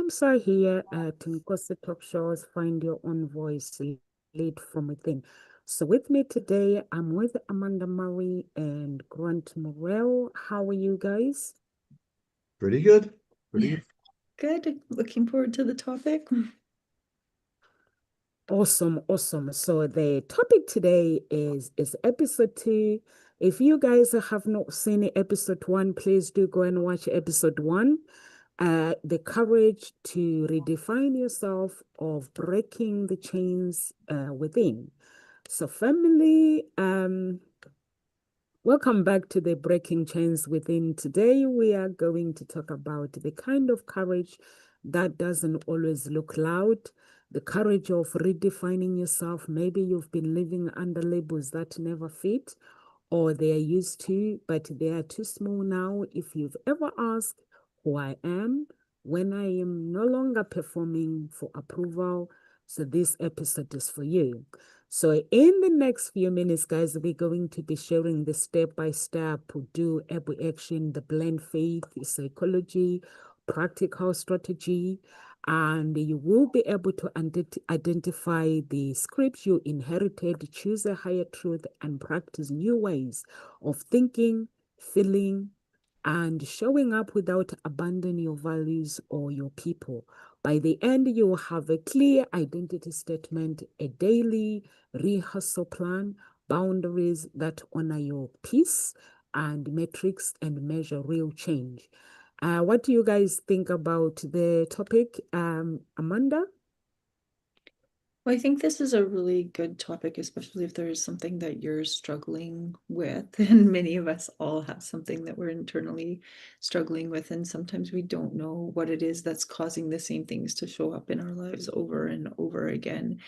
Rooms are here to Nkosi Talk Shows, find your own voice, lead from within. So with me today, I'm with Amanda Murray and Grant Morrell. How are you guys? Pretty good. Pretty Yeah, good. good. Looking forward to the topic. Awesome, awesome. So the topic today is episode 2. If you guys have not seen episode 1, please do go and watch episode 1. The courage to redefine yourself of breaking the chains within. So family, welcome back to the Breaking Chains Within. Today we are going to talk about the kind of courage that doesn't always look loud, the courage of redefining yourself. Maybe you've been living under labels that never fit, or they are used to, but they are too small now. If you've ever asked who I am when I am no longer performing for approval, so this episode is for you. So in the next few minutes, guys, we're going to be sharing the step-by-step do every action, the blend faith, psychology, practical strategy, and you will be able to identify the scripts you inherited, choose a higher truth, and practice new ways of thinking, feeling, and showing up without abandoning your values or your people. By the end, you will have a clear identity statement, a daily rehearsal plan, boundaries that honor your peace, and metrics and measure real change. What do you guys think about the topic, Amanda? Well, I think this is a really good topic, especially if there is something that you're struggling with. And many of us all have something that we're internally struggling with. And sometimes we don't know what it is that's causing the same things to show up in our lives over and over again.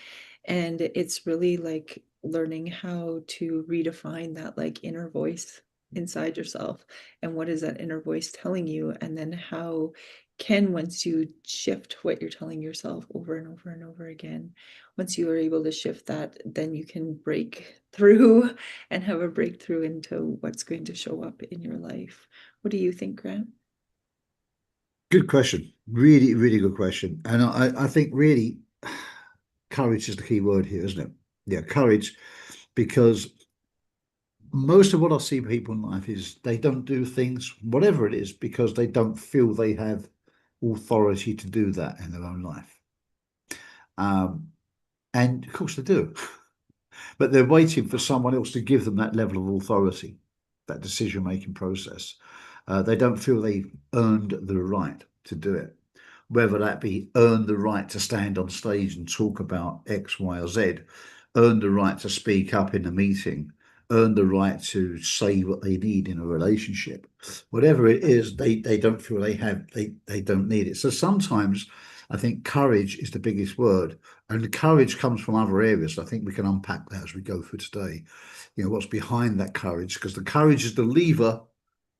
And it's really like learning how to redefine that like inner voice inside yourself, and what is that inner voice telling you, and then how can, once you shift what you're telling yourself over and over and over again, once you are able to shift that, then you can break through and have a breakthrough into what's going to show up in your life. What do you think, Grant? Good question. Really, really good question. And I think really courage is the key word here, isn't it? Yeah, courage, because most of what I see people in life is they don't do things, whatever it is, because they don't feel they have authority to do that in their own life. Um, and of course they do, but they're waiting for someone else to give them that level of authority, that decision-making process. They don't feel they've earned the right to do it, whether that be earn the right to stand on stage and talk about X, Y, or Z, earn the right to speak up in a meeting, earn the right to say what they need in a relationship. Whatever it is, they don't feel they don't need it. So sometimes I think courage is the biggest word. And the courage comes from other areas. I think we can unpack that as we go through today. You know, what's behind that courage? Because the courage is the lever,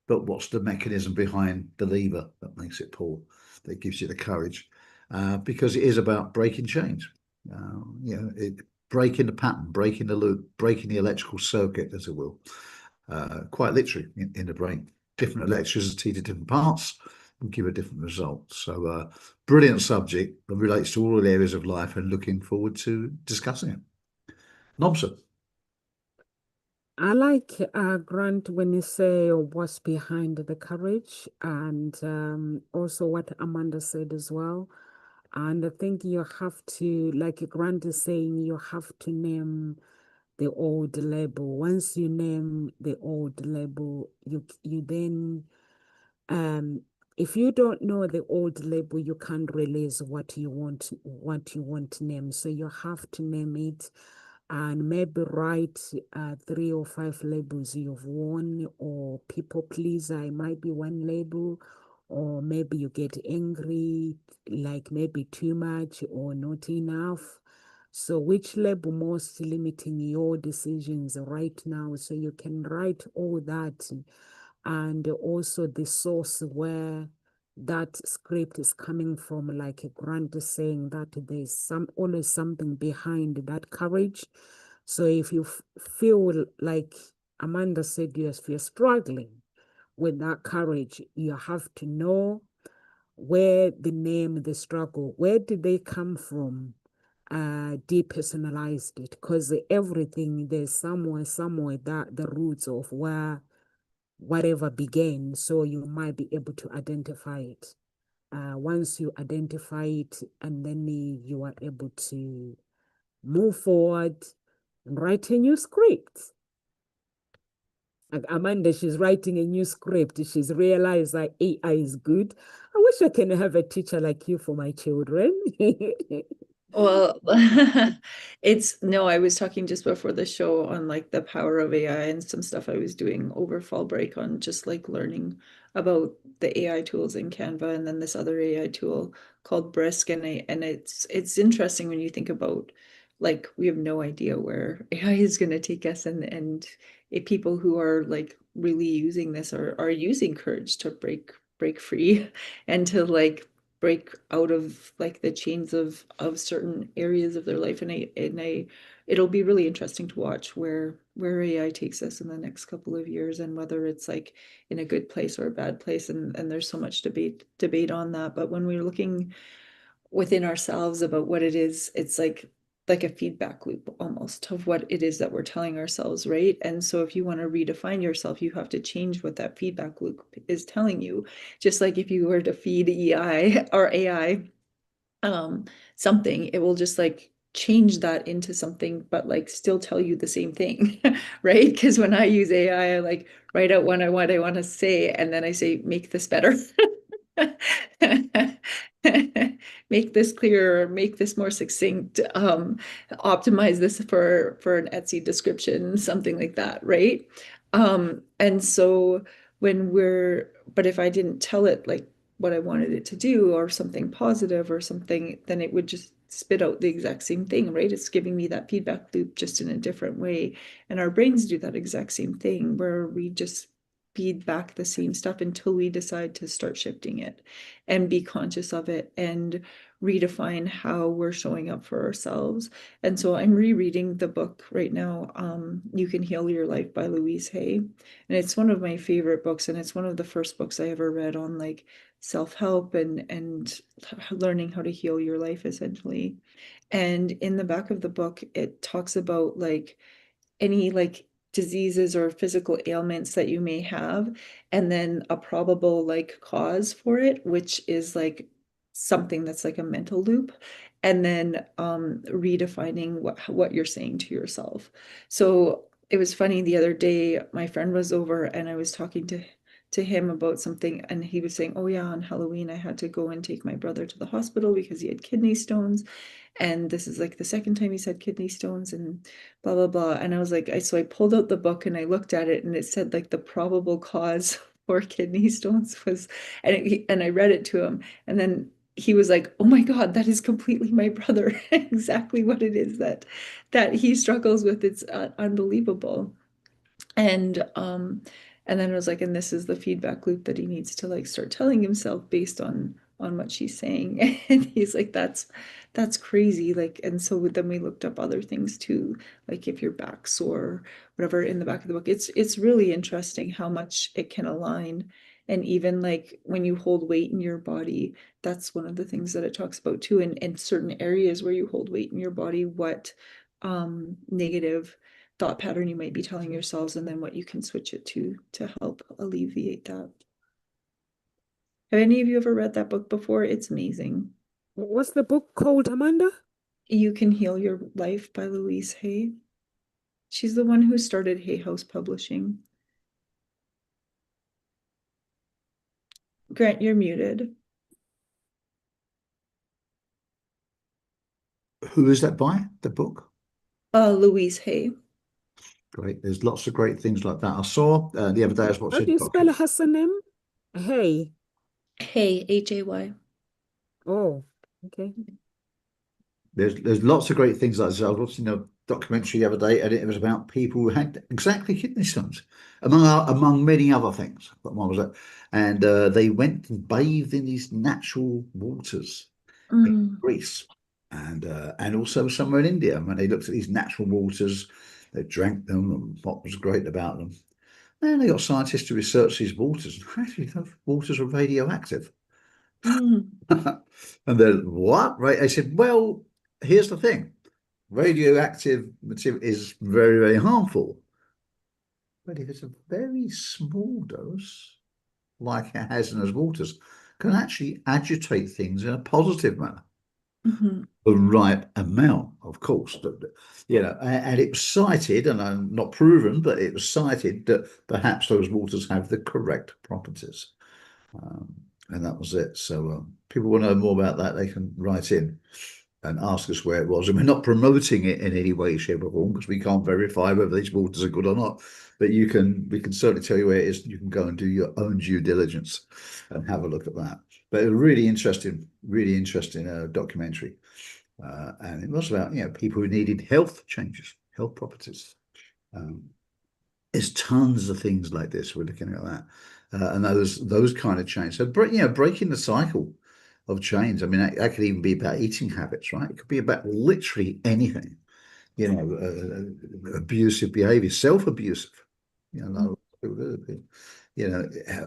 but what's the mechanism behind the lever that makes it pull, that gives you the courage? Because it is about breaking chains. Breaking the pattern, breaking the loop, breaking the electrical circuit, as it will, quite literally in the brain. Different electricity to different parts will give a different result. So, brilliant subject that relates to all areas of life, and looking forward to discussing it. Nobson. I like Grant when you say what's behind the courage, and also what Amanda said as well. And I think you have to, like Grant is saying, you have to name the old label. Once you name the old label, you then if you don't know the old label, you can't release what you want to name. So you have to name it and maybe write 3 or 5 labels you've worn, or people pleaser, it might be one label, or maybe you get angry, like maybe too much or not enough. So which label most limiting your decisions right now? So you can write all that, and also the source where that script is coming from, like a Grant is saying that there's always something behind that courage. So if you feel like Amanda said, yes, if you're struggling with that courage, you have to know where the name, the struggle, where did they come from? Depersonalized it, because everything, there's somewhere that the roots of where whatever began, so you might be able to identify it. Once you identify it, and then you are able to move forward and write a new script. Like Amanda, she's writing a new script. She's realized that AI is good. I wish I can have a teacher like you for my children. Well, I was talking just before the show on like the power of AI and some stuff I was doing over fall break on just like learning about the AI tools in Canva, and then this other AI tool called Brisk. And it's interesting when you think about, like, we have no idea where AI is going to take us, and if people who are like really using this are using courage to break free and to like break out of like the chains of certain areas of their life. And I it'll be really interesting to watch where AI takes us in the next couple of years, and whether it's like in a good place or a bad place. And there's so much debate on that. But when we're looking within ourselves about what it is, it's like a feedback loop almost of what it is that we're telling ourselves, right? And so if you want to redefine yourself, you have to change what that feedback loop is telling you. Just like if you were to feed EI or AI something, it will just like change that into something, but like still tell you the same thing, right? Because when I use AI, I like write out what I want to say, and then I say, make this better. Make this clearer, make this more succinct, optimize this for an Etsy description, something like that, right? And so but if I didn't tell it like what I wanted it to do, or something positive or something, then it would just spit out the exact same thing, right? It's giving me that feedback loop just in a different way. And our brains do that exact same thing, where we just feed back the same stuff until we decide to start shifting it and be conscious of it and redefine how we're showing up for ourselves. And so I'm rereading the book right now, You Can Heal Your Life by Louise Hay. And it's one of my favorite books, and it's one of the first books I ever read on like self-help and learning how to heal your life, essentially. And in the back of the book, it talks about like any like diseases or physical ailments that you may have, and then a probable like cause for it, which is like something that's like a mental loop, and then redefining what you're saying to yourself. So it was funny, the other day my friend was over and I was talking to him about something, and he was saying, oh yeah, on Halloween I had to go and take my brother to the hospital because he had kidney stones, and this is like the second time he's had kidney stones, and blah blah blah. And I was like, so I pulled out the book and I looked at it, and it said like the probable cause for kidney stones was, and I read it to him, and then he was like, oh my God, that is completely my brother. Exactly what it is that he struggles with. It's unbelievable. And then it was like, and this is the feedback loop that he needs to like start telling himself based on what she's saying. And he's like, that's crazy. Like, and so then we looked up other things too, like if your back's sore, whatever, in the back of the book. It's really interesting how much it can align. And even like when you hold weight in your body, that's one of the things that it talks about too. And certain areas where you hold weight in your body, what negative thought pattern you might be telling yourselves, and then what you can switch it to help alleviate that. Have any of you ever read that book before? It's amazing. What's the book called, Amanda? You Can Heal Your Life by Louise Hay. She's the one who started Hay House Publishing. Grant, you're muted. Who is that by, the book? Louise Hay. Great. There's lots of great things like that. I saw the other day, I was How do watching you spell her surname? Hey. Hay, Hay. Oh, okay. There's lots of great things like this. I was watching a documentary the other day, and it was about people who had exactly kidney stones, among many other things. But one was that, and they went and bathed in these natural waters in Greece, and also somewhere in India. And when they looked at these natural waters, they drank them, and what was great about them. And they got scientists to research these waters, and actually those waters were radioactive. Mm. And then what? Right? I said, well, here's the thing. Radioactive material is very, very harmful. But if it's a very small dose, like a hazardous waters, can actually agitate things in a positive manner. Mhm. The right amount, of course. And it was cited, and I'm not proven, but it was cited that perhaps those waters have the correct properties. Um, and that was it. So people want to know more about that, they can write in and ask us where it was. And we're not promoting it in any way, shape, or form because we can't verify whether these waters are good or not. But we can certainly tell you where it is. You can go and do your own due diligence and have a look at that. But a really interesting documentary. And it was about people who needed health changes, health properties. Um, there's tons of things like this. We're looking at that, and those kind of change. So, breaking the cycle of change. I mean, that could even be about eating habits, right? It could be about literally anything. Abusive behavior, self-abusive. Mm. Like people do.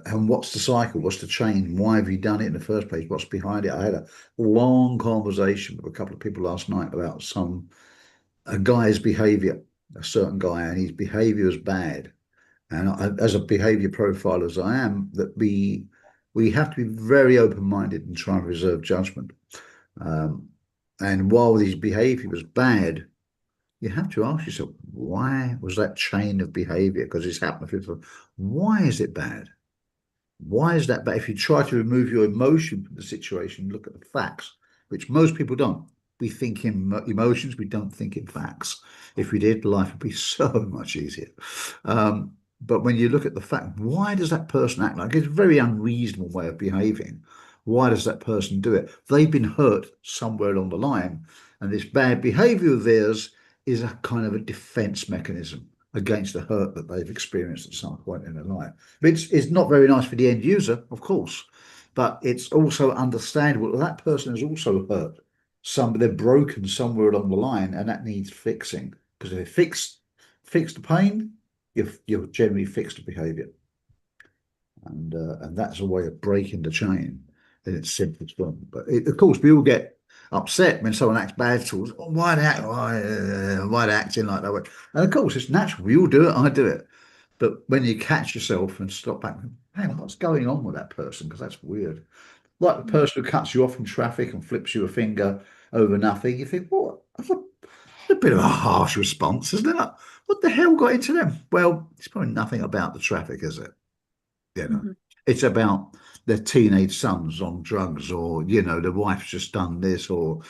And what's the cycle? What's the chain? Why have you done it in the first place? What's behind it? I had a long conversation with a couple of people last night about a guy's behavior, a certain guy, and his behavior is bad. And as a behavior profiler as I am, that we have to be very open-minded and try and reserve judgment. Um, and while his behavior was bad, you have to ask yourself, why was that chain of behavior? Because it's happened to people. Why is it bad? Why is that bad? If you try to remove your emotion from the situation, look at the facts, which most people don't. We think in emotions, we don't think in facts. If we did, life would be so much easier. But when you look at the fact, why does that person act like it's a very unreasonable way of behaving? Why does that person do it? They've been hurt somewhere along the line, and this bad behavior of theirs is a kind of a defense mechanism against the hurt that they've experienced at some point in their life. It's not very nice for the end user, of course, but it's also understandable that that person is also hurt. They're broken somewhere along the line, and that needs fixing. Because if you fix the pain, you've generally fixed the behaviour, and that's a way of breaking the chain in its simplest form. But of course, we all get upset when someone acts bad to us. Oh, why they acting like that way? And of course, it's natural. We all do it. I do it. But when you catch yourself and stop back, hang on, what's going on with that person? Because that's weird. Like the person who cuts you off in traffic and flips you a finger over nothing. You think, what? That's a bit of a harsh response, isn't it? What the hell got into them? Well, it's probably nothing about the traffic, is it? Mhm. It's about their teenage sons on drugs, or the wife's just done this, or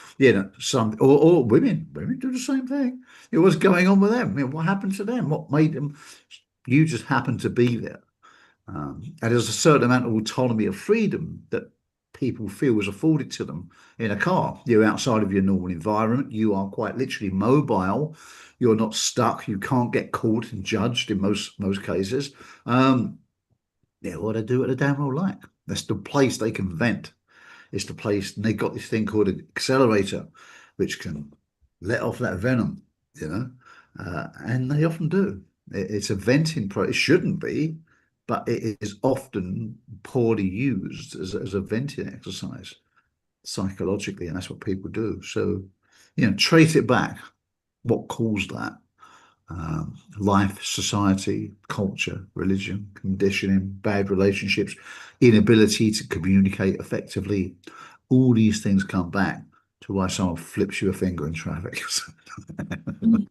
some or women do the same thing. What's going on with them? What happened to them? What made them? You just happen to be there. And there's a certain amount of autonomy of freedom that people feel is afforded to them in a car. You're outside of your normal environment. You are quite literally mobile. You're not stuck. You can't get caught and judged in most cases. What they do what they damn well like. That's the place they can vent. It's the place, and they've got this thing called an accelerator, which can let off that venom, and they often do. It's a venting process. It shouldn't be, but it is often poorly used as a venting exercise psychologically, and that's what people do. So, trace it back. What caused that? Life, society, culture, religion, conditioning, bad relationships, inability to communicate effectively. All these things come back to why someone flips you a finger in traffic. Mm.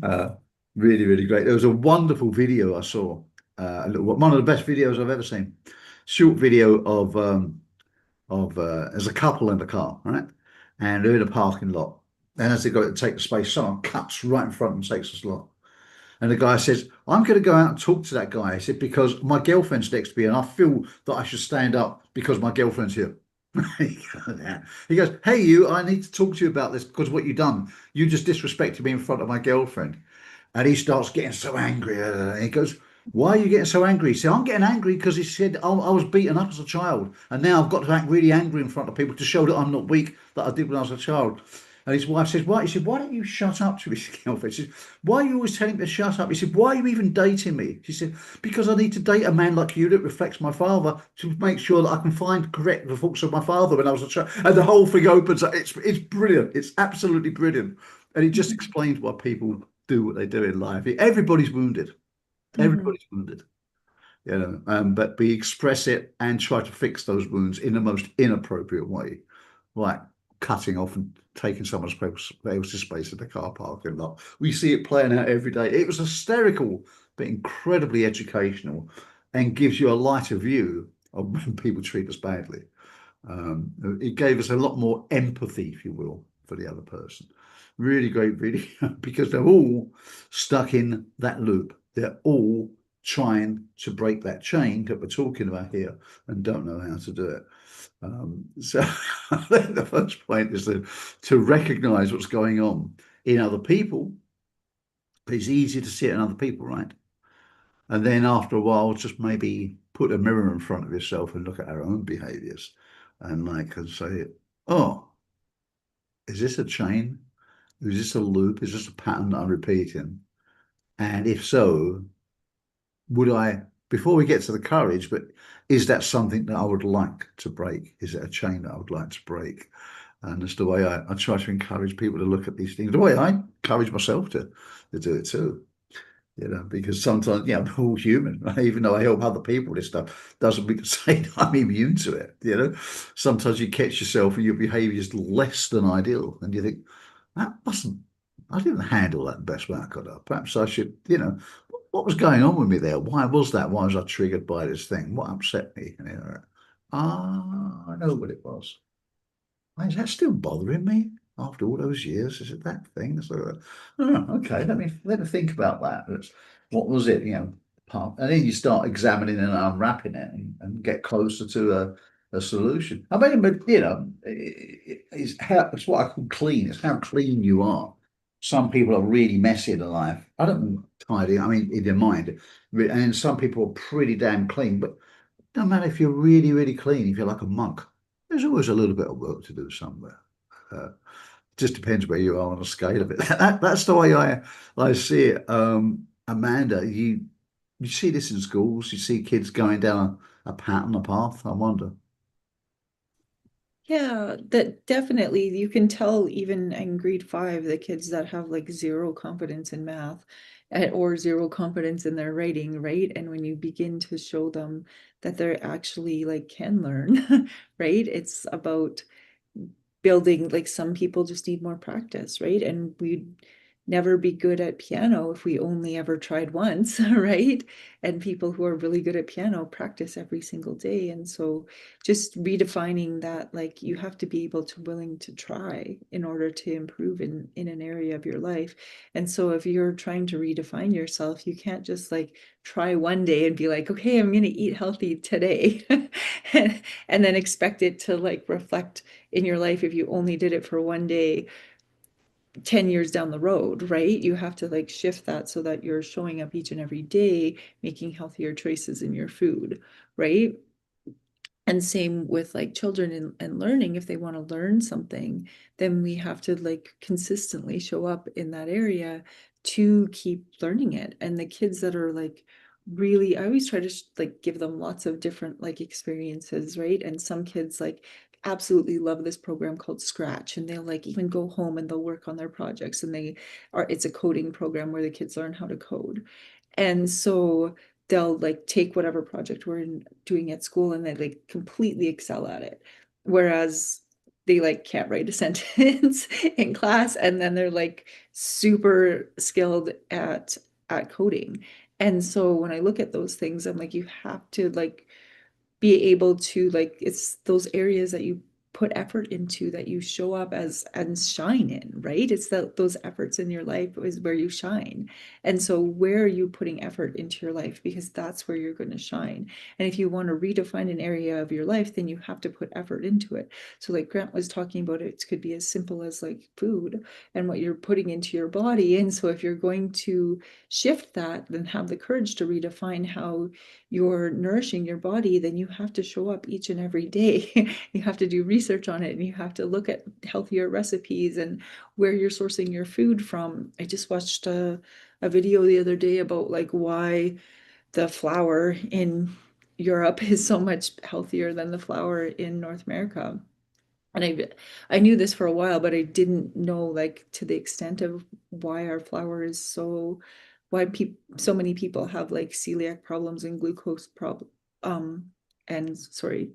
uh, Really, really great. There was a wonderful video I saw. One of the best videos I've ever seen. Short video of as a couple in the car, right? And they're in a parking lot. And as they go to take the space, someone cuts right in front and takes the slot. And the guy says, I'm going to go out and talk to that guy. He said, because my girlfriend's next to me and I feel that I should stand up because my girlfriend's here. He goes, hey, I need to talk to you about this because what you've done, you just disrespected me in front of my girlfriend. And he starts getting so angry. He goes, why are you getting so angry? He said, I'm getting angry because he said I was beaten up as a child. And now I've got to act really angry in front of people to show that I'm not weak, that I did when I was a child. And his wife says, "Why?" He said, "Why don't you shut up to his girlfriend?" She said, "Why are you always telling me to shut up?" He said, "Why are you even dating me?" She said, "Because I need to date a man like you that reflects my father to make sure that I can find correct the faults of my father when I was a child." And the whole thing opens up. It's brilliant. It's absolutely brilliant. And it just explains why people do what they do in life. Everybody's wounded. Everybody's wounded. But we express it and try to fix those wounds in the most inappropriate way, like cutting off and taking someone else's space in the car parking lot. We see it playing out every day. It was hysterical, but incredibly educational, and gives you a lighter view of when people treat us badly. It gave us a lot more empathy, if you will, for the other person. Really great video because they're all stuck in that loop. They're all trying to break that chain that we're talking about here and don't know how to do it. So I think the first point is to recognize what's going on in other people. It's easy to see it in other people, right? And then after a while, just maybe put a mirror in front of yourself and look at our own behaviors and say, oh, is this a chain? Is this a loop? Is this a pattern that I'm repeating? And if so, would I, before we get to the courage, but is that something that I would like to break? Is it a chain that I would like to break? And that's the way I try to encourage people to look at these things. The way I encourage myself to do it too. Because sometimes, we're all human, right? Even though I help other people, this stuff doesn't mean to say that I'm immune to it. Sometimes you catch yourself and your behavior is less than ideal. And you think, I didn't handle that the best way I could have. Perhaps I should, what was going on with me there? Why was that? Why was I triggered by this thing? What upset me? I know what it was. Why is that still bothering me after all those years? Is it that thing? So, oh, okay, let me think about that. What was it? And then you start examining and unwrapping it and get closer to a solution. I mean, but it's what I call clean. It's how clean you are. Some people are really messy in their life. I don't mean tidy. I mean in their mind, and some people are pretty damn clean. But no matter if you're really, really clean, if you're like a monk, there's always a little bit of work to do somewhere. Just depends where you are on the scale of it. That's the way I see it. Amanda, you see this in schools. You see kids going down a pattern, a path. I wonder. Yeah, that definitely you can tell even in grade 5, the kids that have like zero confidence in math or zero confidence in their writing, right? And when you begin to show them that they're actually like can learn, right? It's about building, like some people just need more practice, right? And we'd never be good at piano if we only ever tried once, right? And people who are really good at piano practice every single day. And so just redefining that, like you have to be able to willing to try in order to improve in an area of your life. And so if you're trying to redefine yourself, you can't just like try one day and be like, okay, I'm going to eat healthy today. And then expect it to like reflect in your life if you only did it for one day 10 years down the road, right? You have to like shift that so that you're showing up each and every day making healthier choices in your food, right? And same with like children and learning. If they want to learn something, then we have to like consistently show up in that area to keep learning it. And the kids that are like really, I always try to like give them lots of different like experiences, right? And some kids like absolutely love this program called Scratch, and they'll like even go home and they'll work on their projects, and it's a coding program where the kids learn how to code. And so they'll like take whatever project we're doing at school and they like completely excel at it. Whereas they like can't write a sentence in class, and then they're like super skilled at coding. And so when I look at those things, I'm like, you have to like be able to like, it's those areas that you put effort into that you show up as and shine in, right? It's those efforts in your life is where you shine. And so where are you putting effort into your life? Because that's where you're going to shine. And if you want to redefine an area of your life, then you have to put effort into it. So like Grant was talking about, it could be as simple as like food and what you're putting into your body. And so if you're going to shift that, then have the courage to redefine how you're nourishing your body, then you have to show up each and every day. You have to do research research on it, and you have to look at healthier recipes and where you're sourcing your food from. I just watched a video the other day about like why the flour in Europe is so much healthier than the flour in North America. And I knew this for a while, but I didn't know like to the extent of why our flour is why so many people have like celiac problems and glucose problem and sorry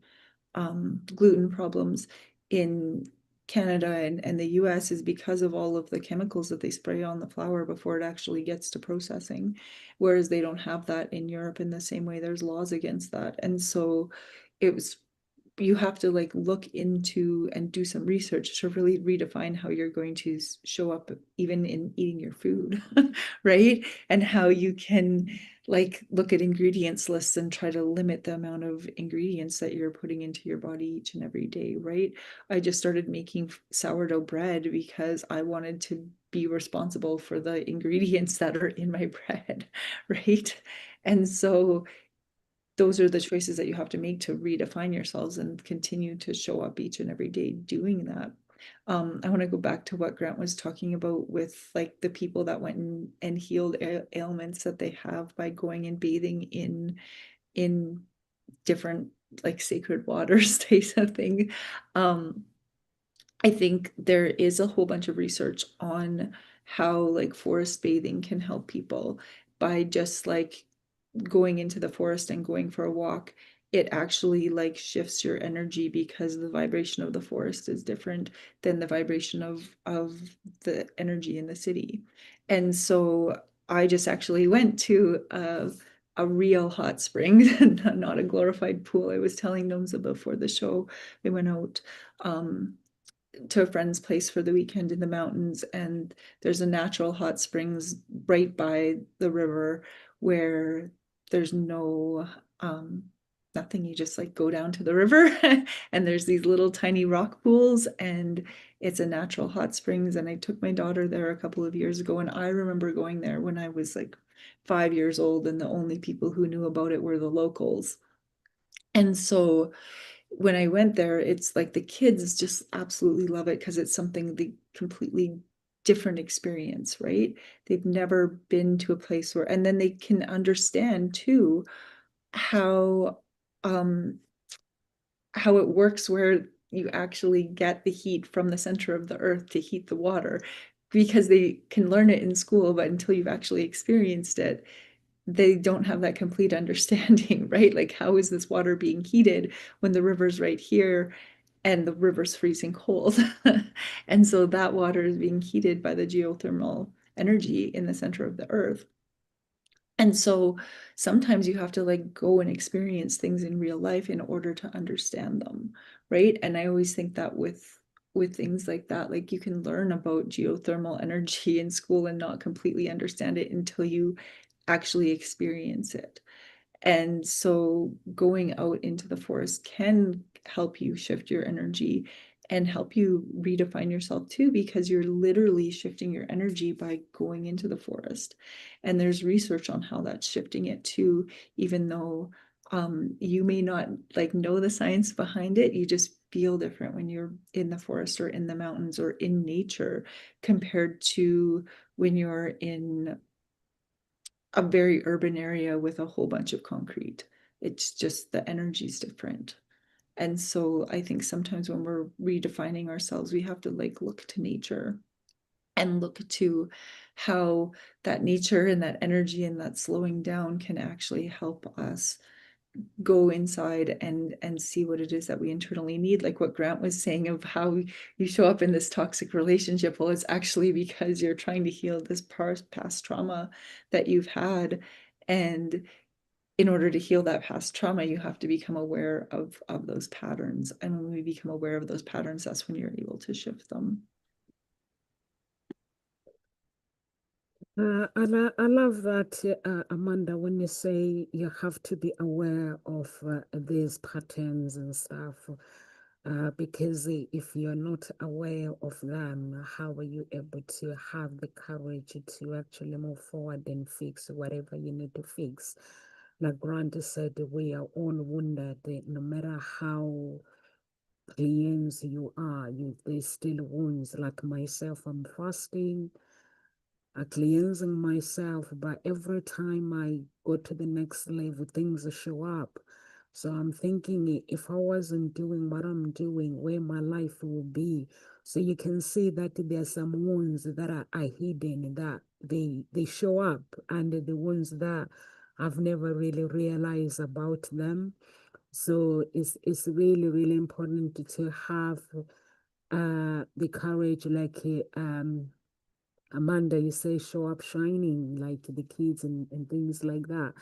gluten problems in Canada and the US is because of all of the chemicals that they spray on the flour before it actually gets to processing, whereas they don't have that in Europe in the same way. There's laws against that. And so it was you have to like look into and do some research to really redefine how you're going to show up even in eating your food, right? And how you can like look at ingredients lists and try to limit the amount of ingredients that you're putting into your body each and every day, right? I just started making sourdough bread because I wanted to be responsible for the ingredients that are in my bread, right? And so those are the choices that you have to make to redefine yourselves and continue to show up each and every day doing that. I want to go back to what Grant was talking about with like the people that went and healed ailments that they have by going and bathing in different like sacred waters types of thing. I think there is a whole bunch of research on how like forest bathing can help people by just like going into the forest and going for a walk. It actually like shifts your energy because the vibration of the forest is different than the vibration of the energy in the city. And so I just actually went to a real hot spring, not a glorified pool. I was telling Nomza before the show, we went out to a friend's place for the weekend in the mountains, and there's a natural hot springs right by the river where there's no nothing. You just like go down to the river and there's these little tiny rock pools, and it's a natural hot springs. And I took my daughter there a couple of years ago, and I remember going there when I was like 5 years old, and the only people who knew about it were the locals. And so when I went there, it's like the kids just absolutely love it because it's something the completely different experience, right? They've never been to a place where, and then they can understand too how how it works where you actually get the heat from the center of the earth to heat the water, because they can learn it in school, but until you've actually experienced it, they don't have that complete understanding, right? Like, how is this water being heated when the river's right here and the river's freezing cold? And so that water is being heated by the geothermal energy in the center of the earth. And so sometimes you have to like go and experience things in real life in order to understand them, right? And I always think that with things like that, like you can learn about geothermal energy in school and not completely understand it until you actually experience it. And so going out into the forest can help you shift your energy and help you redefine yourself too, because you're literally shifting your energy by going into the forest. And there's research on how that's shifting it too, even though you may not like know the science behind it, you just feel different when you're in the forest or in the mountains or in nature compared to when you're in a very urban area with a whole bunch of concrete. It's just the energy's different. And so I think sometimes when we're redefining ourselves, we have to like look to nature and look to how that nature and that energy and that slowing down can actually help us go inside and see what it is that we internally need, like what Grant was saying of how you show up in this toxic relationship. Well, it's actually because you're trying to heal this past trauma that you've had, and in order to heal that past trauma, you have to become aware of those patterns, and when we become aware of those patterns, that's when you're able to shift them. I love that, Amanda, when you say you have to be aware of these patterns and stuff, because if you're not aware of them, how are you able to have the courage to actually move forward and fix whatever you need to fix? Like Grant said, we are all wounded, no matter how cleanse you are. There's still wounds. Like myself, I'm fasting, cleansing myself, but every time I go to the next level, things show up. So I'm thinking if I wasn't doing what I'm doing, where my life will be. So you can see that there's some wounds that are hidden, that they show up, and the ones that I've never really realized about them. So it's really, really important to have the courage, like Amanda, you say show up shining, like the kids and things like that.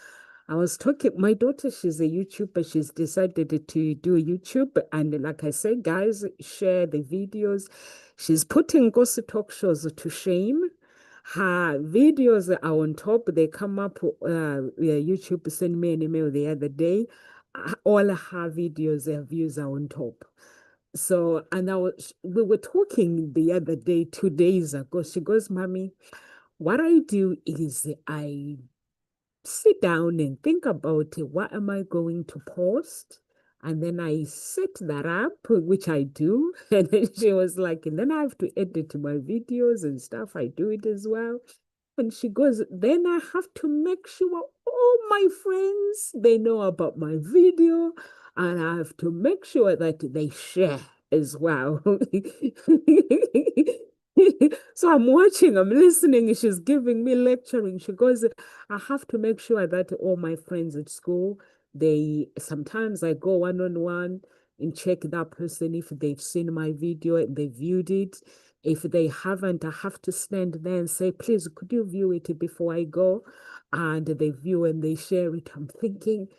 I was talking, my daughter, she's a YouTuber. She's decided to do YouTube. And like I said, guys, share the videos. She's putting gossip talk shows to shame. Her videos are on top. They come up, yeah, YouTube sent me an email the other day. All her videos, their views are on top. So, and we were talking the other day, 2 days ago. She goes, Mommy, what I do is I sit down and think about what am I going to post? And then I set that up, which I do. And then she was like, and then I have to edit my videos and stuff. I do it as well. And she goes, then I have to make sure all my friends, they know about my video. And I have to make sure that they share as well. So I'm watching, I'm listening. She's giving me lecturing. She goes, I have to make sure that all my friends at school, they sometimes I go one on one and check that person if they've seen my video and they viewed it. If they haven't, I have to stand there and say, please, could you view it before I go? And they view and they share it. I'm thinking,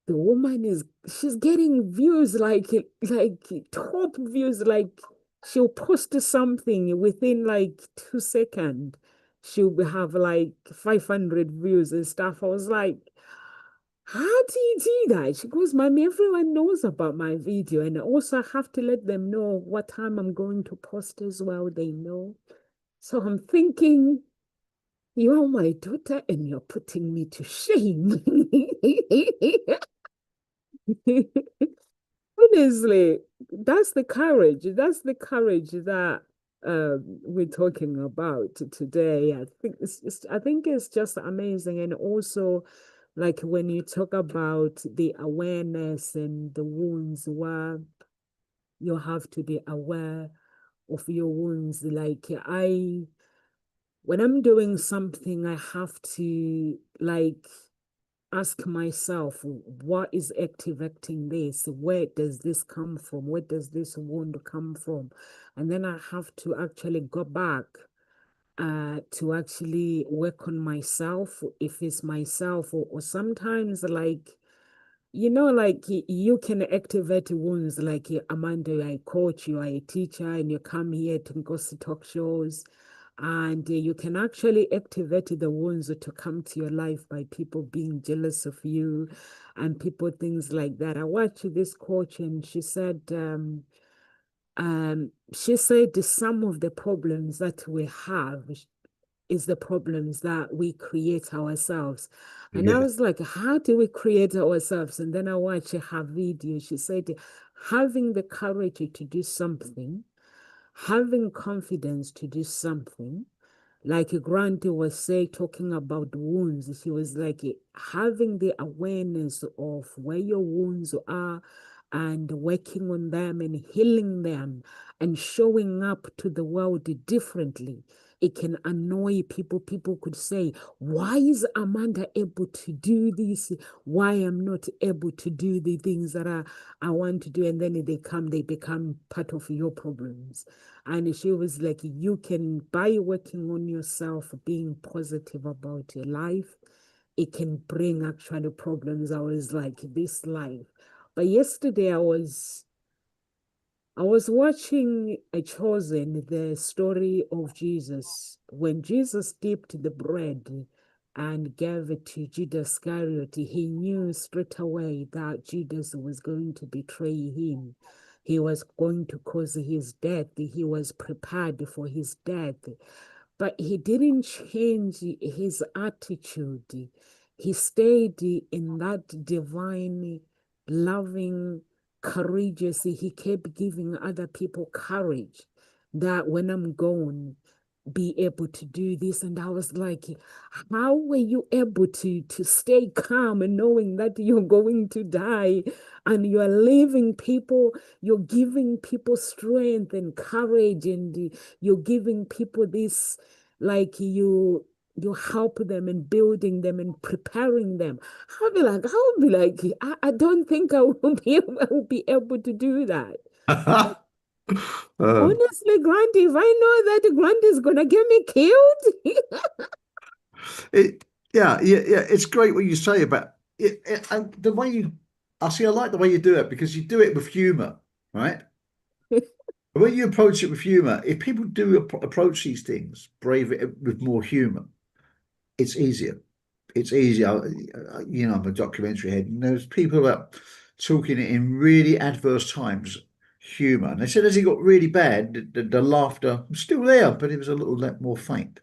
the woman is she's getting views like top views, like she'll post something within like 2 seconds. She'll have like 500 views and stuff. I was like, how do you do that? She goes, Mommy, everyone knows about my video. And also I have to let them know what time I'm going to post as well. They know. So I'm thinking, you're my daughter and you're putting me to shame. Honestly, that's the courage. That's the courage that we're talking about today. I think it's just amazing. And also, like when you talk about the awareness and the wounds, where you have to be aware of your wounds. Like when I'm doing something, I have to like ask myself, what is activating this? Where does this come from? Where does this wound come from? And then I have to actually go back to actually work on myself, if it's myself, or sometimes like, like you can activate wounds like Amanda, you're a coach, you are a teacher, and you come here to go to talk shows. And you can actually activate the wounds to come to your life by people being jealous of you and people, things like that. I watched this coach and she said some of the problems that we have is the problems that we create ourselves. And I Yeah. was like, how do we create ourselves? And then I watched her video. She said, having the courage to do something, having confidence to do something, like Granty was say, talking about wounds, she was like having the awareness of where your wounds are and working on them and healing them and showing up to the world differently. It can annoy people. People could say, why is Amanda able to do this? Why I'm not able to do the things that I want to do? And then they become part of your problems. And she was like, you can, by working on yourself, being positive about your life, it can bring actually problems. I was like, this life. But yesterday I was watching a Chosen, the story of Jesus. When Jesus dipped the bread and gave it to Judas Iscariot, he knew straight away that Judas was going to betray him. He was going to cause his death. He was prepared for his death. But he didn't change his attitude. He stayed in that divine, loving courageous. He kept giving other people courage that when I'm gone, be able to do this. And I was like, how were you able to stay calm and knowing that you're going to die and you're leaving people, you're giving people strength and courage, and you're giving people this, like you help them and building them and preparing them. I'll be like, I don't think I will be able to do that. Uh, Honestly, Grant, if I know that Grant is gonna get me killed. it, yeah. It's great what you say about it, and the way you. I see. I like the way you do it because you do it with humour, right? When you approach it with humour, if people do approach these things brave it with more humour, it's easier. It's easier. I'm a documentary head, and there's people that talking it in really adverse times, humour. And they said as it got really bad, the laughter was still there, but it was a little more faint.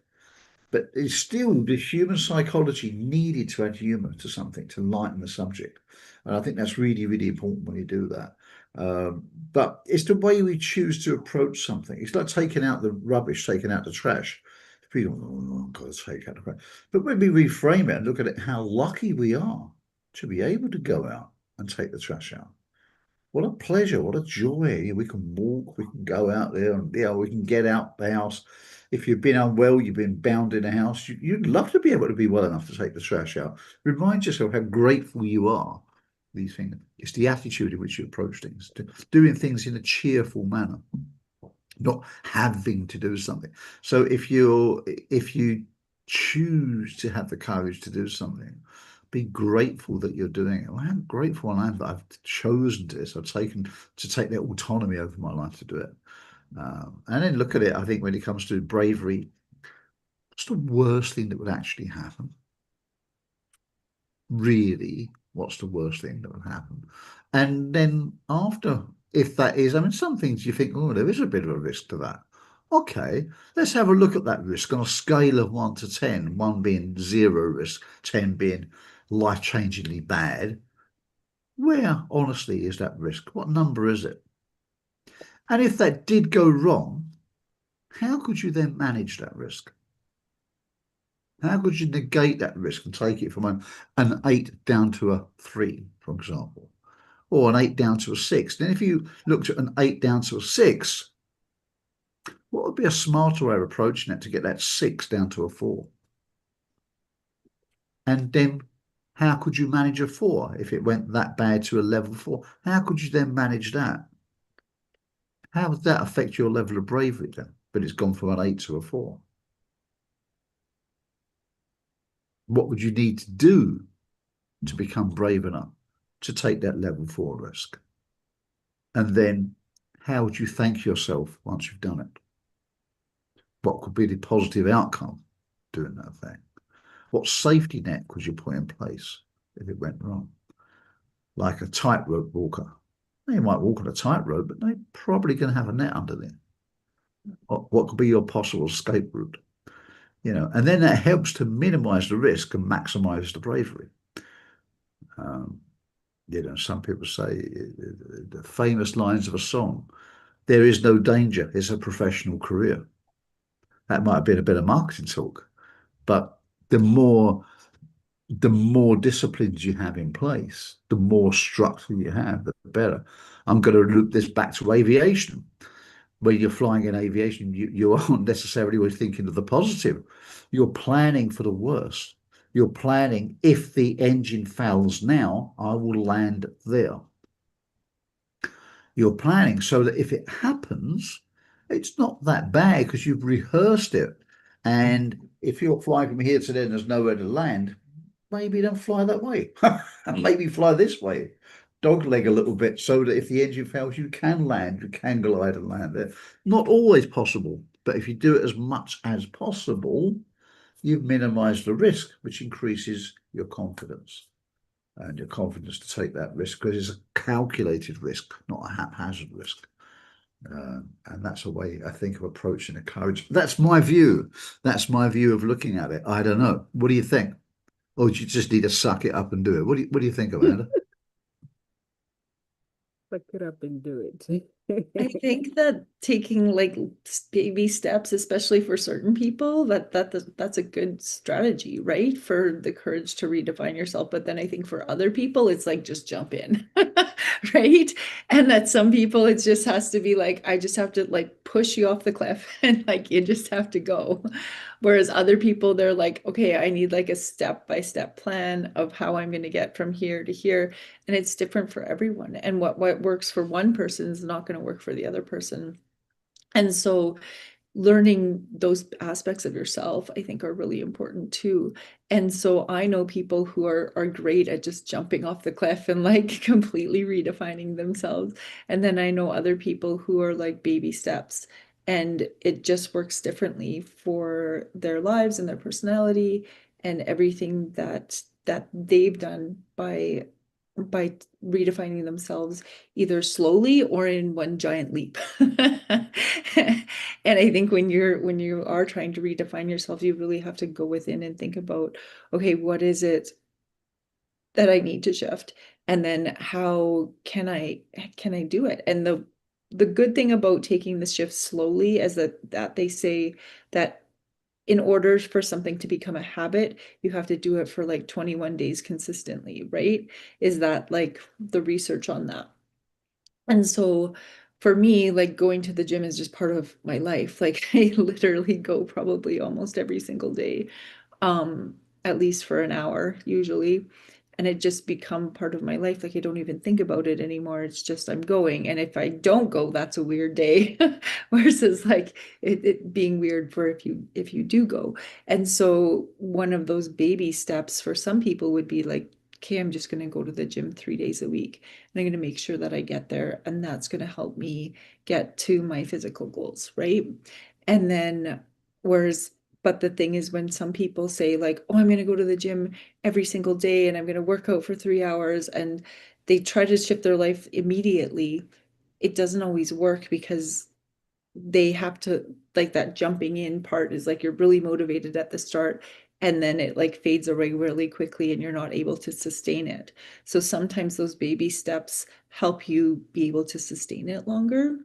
But it's still the human psychology needed to add humour to something to lighten the subject. And I think that's really, really important when you do that. But it's the way we choose to approach something. It's like taking out the rubbish, taking out the trash. People, oh, I've got to take out the trash. But when we reframe it and look at it, how lucky we are to be able to go out and take the trash out. What a pleasure, what a joy. We can walk, we can go out there and we can get out the house. If you've been unwell, you've been bound in a house, you'd love to be able to be well enough to take the trash out. Remind yourself how grateful you are. These things. It's the attitude in which you approach things, doing things in a cheerful manner, not having to do something. So if you choose to have the courage to do something, be grateful that you're doing it. Well, I'm grateful I am that I've chosen this. I've taken to take that autonomy over my life to do it. And then look at it. I think when it comes to bravery, what's the worst thing that would actually happen? Really, what's the worst thing that would happen? And then after, if that is, I mean, some things you think, oh, there is a bit of a risk to that. Okay, let's have a look at that risk on a scale of 1 to 10, 1 being zero risk, 10 being life-changingly bad. Where, honestly, is that risk? What number is it? And if that did go wrong, how could you then manage that risk? How could you negate that risk and take it from an 8 down to a 3, for example, or an 8 down to a 6? Then if you looked at an 8 down to a 6, what would be a smarter way of approaching it to get that 6 down to a 4? And then how could you manage a 4 if it went that bad to a level 4? How could you then manage that? How would that affect your level of bravery then? But it's gone from an 8 to a 4. What would you need to do to become brave enough to take that level 4 risk? And then how would you thank yourself once you've done it? What could be the positive outcome doing that thing? What safety net could you put in place if it went wrong? Like a tightrope walker. They might walk on a tightrope, but they're probably going to have a net under them. What could be your possible escape route? And then that helps to minimize the risk and maximize the bravery. Some people say the famous lines of a song, there is no danger, it's a professional career. That might have been a bit of marketing talk, but the more disciplines you have in place, the more structure you have, the better. I'm going to loop this back to aviation. When you're flying in aviation, you aren't necessarily always thinking of the positive. You're planning for the worst. You're planning, if the engine fails now, I will land there. You're planning so that if it happens, it's not that bad because you've rehearsed it. And if you're flying from here to there and there's nowhere to land, maybe don't fly that way. Maybe fly this way. Dogleg a little bit so that if the engine fails, you can land, you can glide and land there. Not always possible, but if you do it as much as possible, you've minimized the risk, which increases your confidence and your confidence to take that risk because it's a calculated risk, not a haphazard risk. And that's a way I think of approaching a courage. That's my view. That's my view of looking at it. I don't know. What do you think? Or do you just need to suck it up and do it? What do you think, Amanda? Suck it up and do it. I think that taking like baby steps, especially for certain people, that's a good strategy, right? For the courage to redefine yourself. But then I think for other people, it's like just jump in, right? And that some people it just has to be like, I just have to like push you off the cliff and like you just have to go. Whereas other people, they're like, okay, I need like a step-by-step plan of how I'm going to get from here to here. And it's different for everyone. And what works for one person is not going to work for the other person. And so learning those aspects of yourself, I think, are really important too. And so I know people who are great at just jumping off the cliff and like completely redefining themselves. And then I know other people who are like baby steps. And it just works differently for their lives and their personality and everything that they've done by redefining themselves either slowly or in one giant leap. And I think when you are trying to redefine yourself, you really have to go within and think about, okay, what is it that I need to shift? And then how can I do it? And the good thing about taking the shift slowly is that they say that in order for something to become a habit, you have to do it for like 21 days consistently, right? Is that like the research on that? And so for me, like going to the gym is just part of my life. Like I literally go probably almost every single day, um, at least for an hour usually. And it just become part of my life. Like I don't even think about it anymore. It's just I'm going. And if I don't go, that's a weird day. Versus like it being weird for if you do go. And so one of those baby steps for some people would be like, okay, I'm just going to go to the gym 3 days a week. And I'm going to make sure that I get there. And that's going to help me get to my physical goals. Right. And then, whereas, but the thing is, when some people say, like, oh, I'm going to go to the gym every single day and I'm going to work out for 3 hours and they try to shift their life immediately, it doesn't always work because they have to, like, that jumping in part is like you're really motivated at the start and then it like fades away really quickly and you're not able to sustain it. So sometimes those baby steps help you be able to sustain it longer.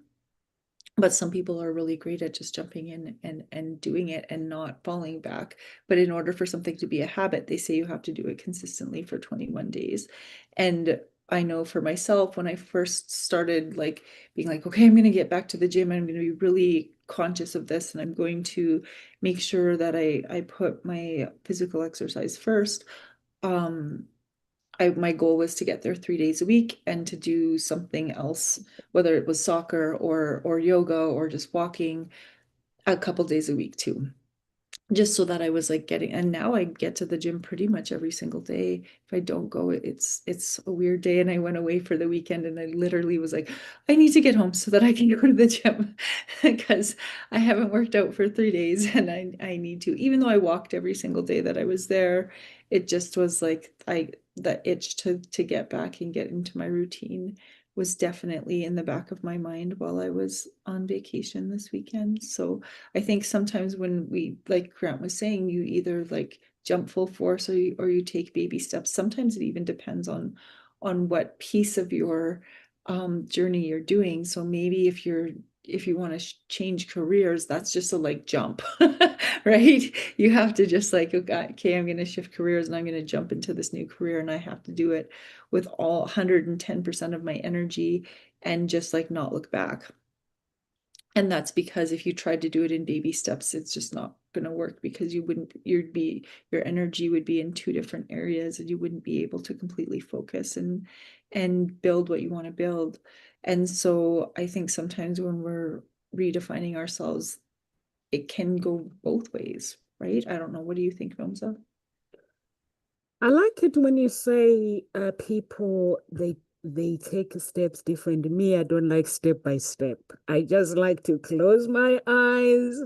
But some people are really great at just jumping in and doing it and not falling back. But in order for something to be a habit, they say you have to do it consistently for 21 days. And I know for myself, when I first started like being like, okay, I'm going to get back to the gym, I'm going to be really conscious of this, and I'm going to make sure that I put my physical exercise first. My goal was to get there 3 days a week and to do something else, whether it was soccer or yoga or just walking a couple days a week too, just so that I was like getting, and now I get to the gym pretty much every single day. If I don't go, it's a weird day. And I went away for the weekend and I literally was like, I need to get home so that I can go to the gym because I haven't worked out for 3 days and I need to, even though I walked every single day that I was there, it just was like that itch to get back and get into my routine was definitely in the back of my mind while I was on vacation this weekend. So I think sometimes when we, like Grant was saying, you either like jump full force or you take baby steps. Sometimes it even depends on what piece of your journey you're doing. So maybe if you want to change careers, that's just a like jump, right? You have to just like, okay, I'm going to shift careers and I'm going to jump into this new career and I have to do it with all 110% of my energy and just like not look back. And that's because if you tried to do it in baby steps, it's just not going to work because your energy would be in two different areas and you wouldn't be able to completely focus and build what you want to build. And so I think sometimes when we're redefining ourselves, it can go both ways, right? I don't know. What do you think, Nomsa? I like it when you say people they take steps different. Me, I don't like step by step. I just like to close my eyes,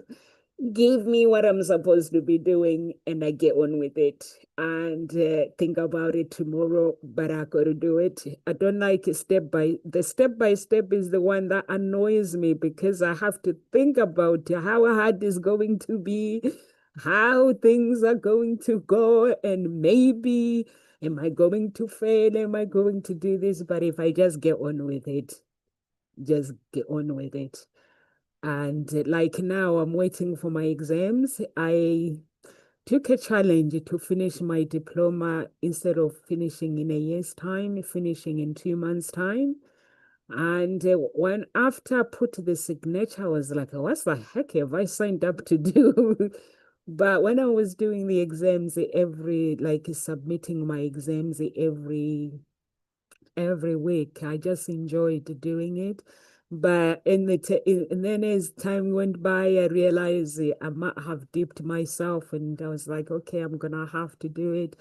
give me what I'm supposed to be doing, and I get on with it and think about it tomorrow, but I got to do it. I don't like the step by step is the one that annoys me because I have to think about how hard it's going to be, how things are going to go, and maybe Am I going to fail? Am I going to do this? But if I just get on with it, just get on with it. And like now, I'm waiting for my exams. I took a challenge to finish my diploma instead of finishing in a year's time, finishing in 2 months' time. And when after I put the signature, I was like, what the heck have I signed up to do? But when I was doing the exams like submitting my exams every week, I just enjoyed doing it. But and then as time went by, I realized I might have dipped myself, and I was like, okay, I'm gonna have to do it.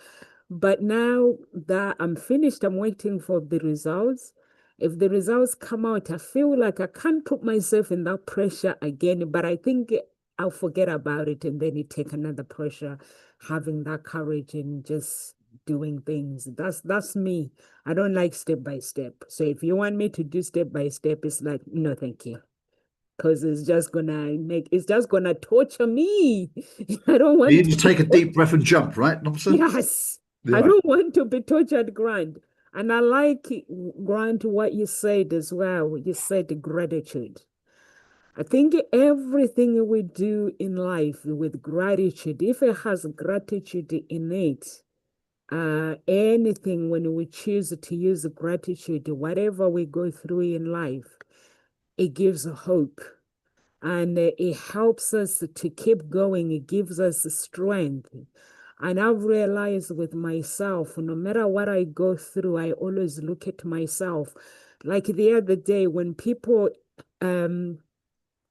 But now that I'm finished, I'm waiting for the results. If the results come out, I feel like I can't put myself in that pressure again, but I think I'll forget about it and then it take another pressure, having that courage and just doing things. That's me. I don't like step by step. So if you want me to do step by step, it's like, no, thank you. Because it's just gonna torture me. I don't You want need to to be take a deep breath and jump, right, Nomsa? Yes. I Yeah. don't want to be tortured, Grant. And I like, Grant, what you said as well. You said gratitude. I think everything we do in life with gratitude, if it has gratitude in it, anything when we choose to use gratitude, whatever we go through in life, it gives hope and it helps us to keep going. It gives us strength. And I've realized with myself, no matter what I go through, I always look at myself. Like the other day, when people um,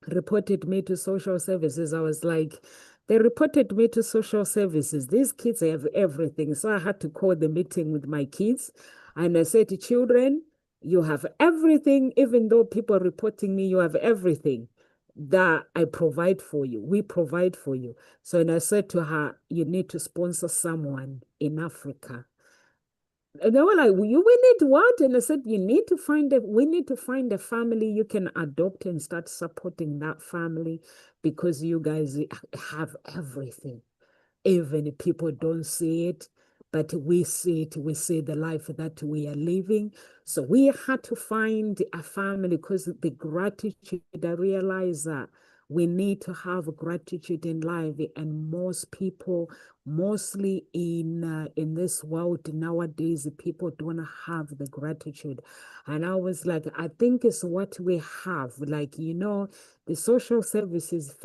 reported me to social services, I was like, they reported me to social services. These kids have everything. So I had to call the meeting with my kids. And I said, children, you have everything, even though people are reporting me, you have everything that I provide for you. We provide for you. So, and I said to her, you need to sponsor someone in Africa. And they were like, we need what? And I said, we need to find a family you can adopt and start supporting that family because you guys have everything. Even if people don't see it, but we see it, we see the life that we are living. So we had to find a family because the gratitude, I realize that we need to have gratitude in life, and most people, mostly in this world nowadays, people don't have the gratitude. And I was like, I think it's what we have. Like, the social services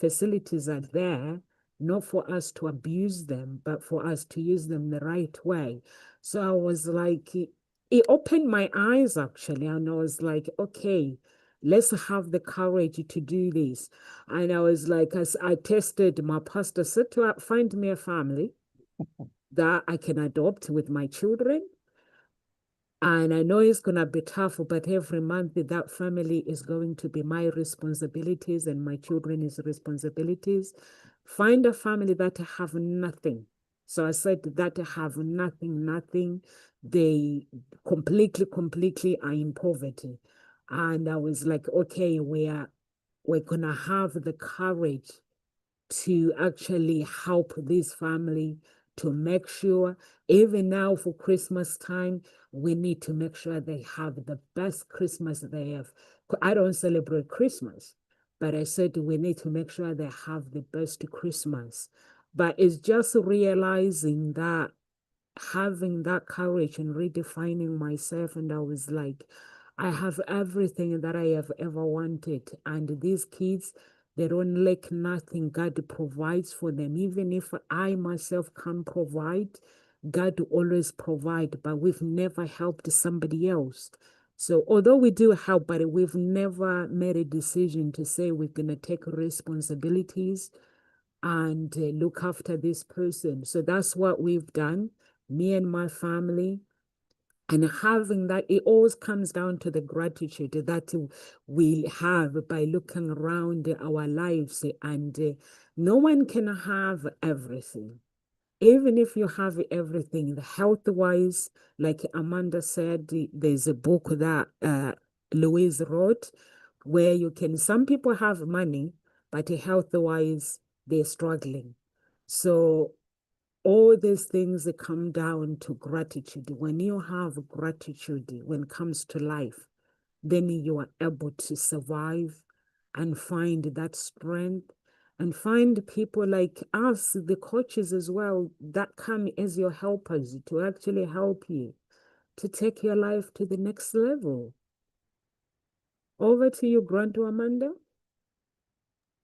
facilities are there not for us to abuse them, but for us to use them the right way. So I was like, it opened my eyes actually. And I was like, okay, let's have the courage to do this. And I was like, as I tested, my pastor said to find me a family that I can adopt with my children. And I know it's going to be tough, but every month that family is going to be my responsibilities and my children's responsibilities. Find a family that have nothing. So I said that have nothing. They completely are in poverty. And I was like, okay, we're gonna have the courage to actually help this family to make sure, even now for Christmas time, we need to make sure they have the best Christmas they have. I don't celebrate Christmas, but I said we need to make sure they have the best Christmas. But it's just realizing that having that courage and redefining myself. And I was like, I have everything that I have ever wanted. And these kids, they don't lack nothing. God provides for them. Even if I myself can't provide, God always provide, but we've never helped somebody else. So although we do help, but we've never made a decision to say we're going to take responsibilities and look after this person. So that's what we've done, me and my family. And having that, it always comes down to the gratitude that we have by looking around our lives. And no one can have everything. Even if you have everything, the health-wise, like Amanda said, there's a book that Louise wrote where some people have money, but health-wise, they're struggling. So all these things come down to gratitude. When you have gratitude when it comes to life, then you are able to survive and find that strength and find people like us, the coaches as well, that come as your helpers to actually help you to take your life to the next level. Over to you, Grant Amanda.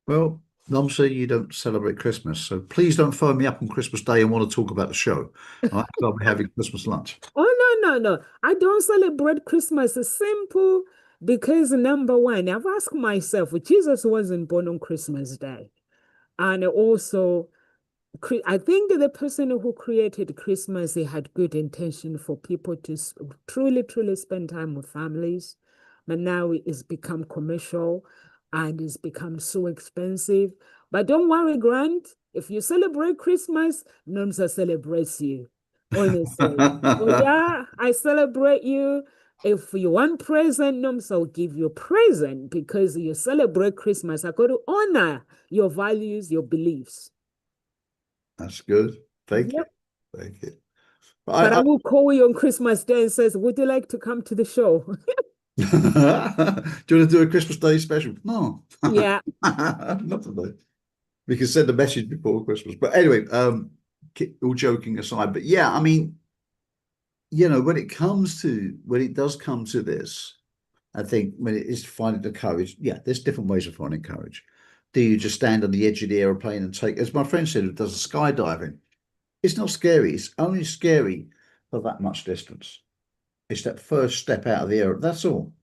Well, obviously you don't celebrate Christmas, so please don't phone me up on Christmas Day and want to talk about the show. All right, 'cause I'll be having Christmas lunch. Oh, no. I don't celebrate Christmas. It's simple because number one, I've asked myself, Jesus wasn't born on Christmas Day. And also, I think the person who created Christmas, he had good intention for people to truly spend time with families. But now it's become commercial and it's become so expensive. But don't worry, Grant. If you celebrate Christmas, NOMSA celebrates you, honestly. So yeah, I celebrate you. If you want present, NOMSA will give you a present because you celebrate Christmas. I got to honor your values, your beliefs. That's good. Thank you. Yep. Thank you. But I will call you on Christmas Day and says, would you like to come to the show? Do you want to do a Christmas Day special? No. Yeah. Not today. We can send a message before Christmas. But anyway, all joking aside, but yeah, I mean, when it does come to this, I think when it is finding the courage, yeah, there's different ways of finding courage. Do you just stand on the edge of the aeroplane and take, as my friend said, who does skydiving? It's not scary. It's only scary for that much distance. It's that first step out of the air. That's all.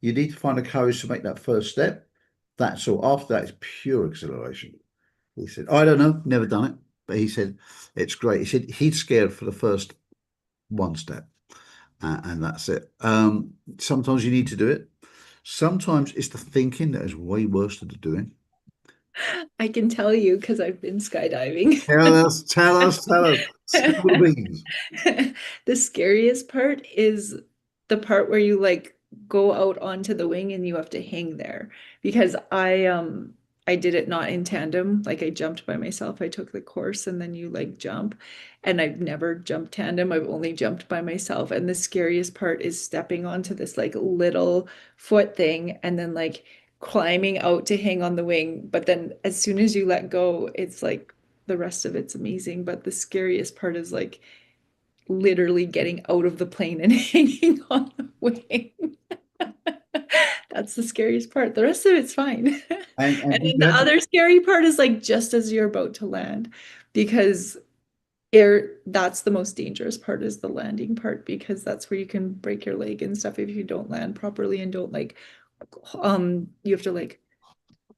You need to find the courage to make that first step. That's all. After that, it's pure exhilaration. He said, I don't know, never done it. But he said, it's great. He said he's scared for the first one step. And that's it. Sometimes you need to do it. Sometimes it's the thinking that is way worse than the doing. I can tell you because I've been skydiving. Tell us. Spill the beans. The scariest part is the part where you like go out onto the wing and you have to hang there because I did it not in tandem. Like I jumped by myself. I took the course and then you like jump. And I've never jumped tandem. I've only jumped by myself. And the scariest part is stepping onto this like little foot thing and then like climbing out to hang on the wing. But then as soon as you let go, it's like the rest of it's amazing. But the scariest part is like literally getting out of the plane and hanging on the wing. That's the scariest part. The rest of it's fine. And And did then you the have to, other scary part is like just as you're about to land, because that's the most dangerous part is the landing part, because that's where you can break your leg and stuff if you don't land properly and don't like you have to like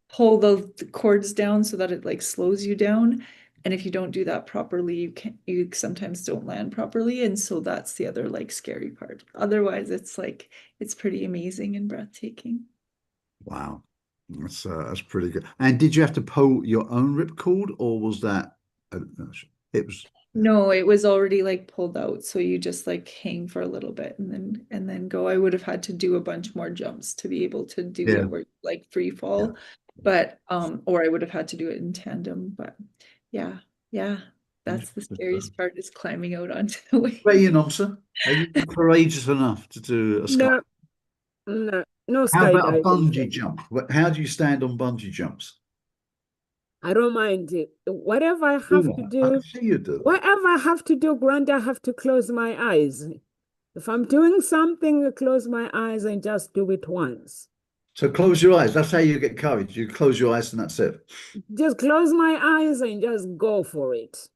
pull the cords down so that it like slows you down. And if you don't do that properly, you sometimes don't land properly. And so that's the other like scary part. Otherwise, it's like it's pretty amazing and breathtaking. wow, that's pretty good. And did you have to pull your own ripcord, or was that it was No, it was already like pulled out. So you just like hang for a little bit and then go. I would have had to do a bunch more jumps to be able to do yeah, it where like free yeah. fall. But or I would have had to do it in tandem. But yeah, yeah. That's the scariest part is climbing out onto the Ray wing. and Omsa, are you courageous enough to do a sky? No, no How about a skydiving for bungee me. jump? How do you stand on bungee jumps? I don't mind it. Whatever I Do have to that. I can do, see you do that. whatever I have to do, Grant, I have to close my eyes. If I'm doing something, I close my eyes and just do it once. So close your eyes. That's how you get courage. You close your eyes and that's it. Just close my eyes and just go for it.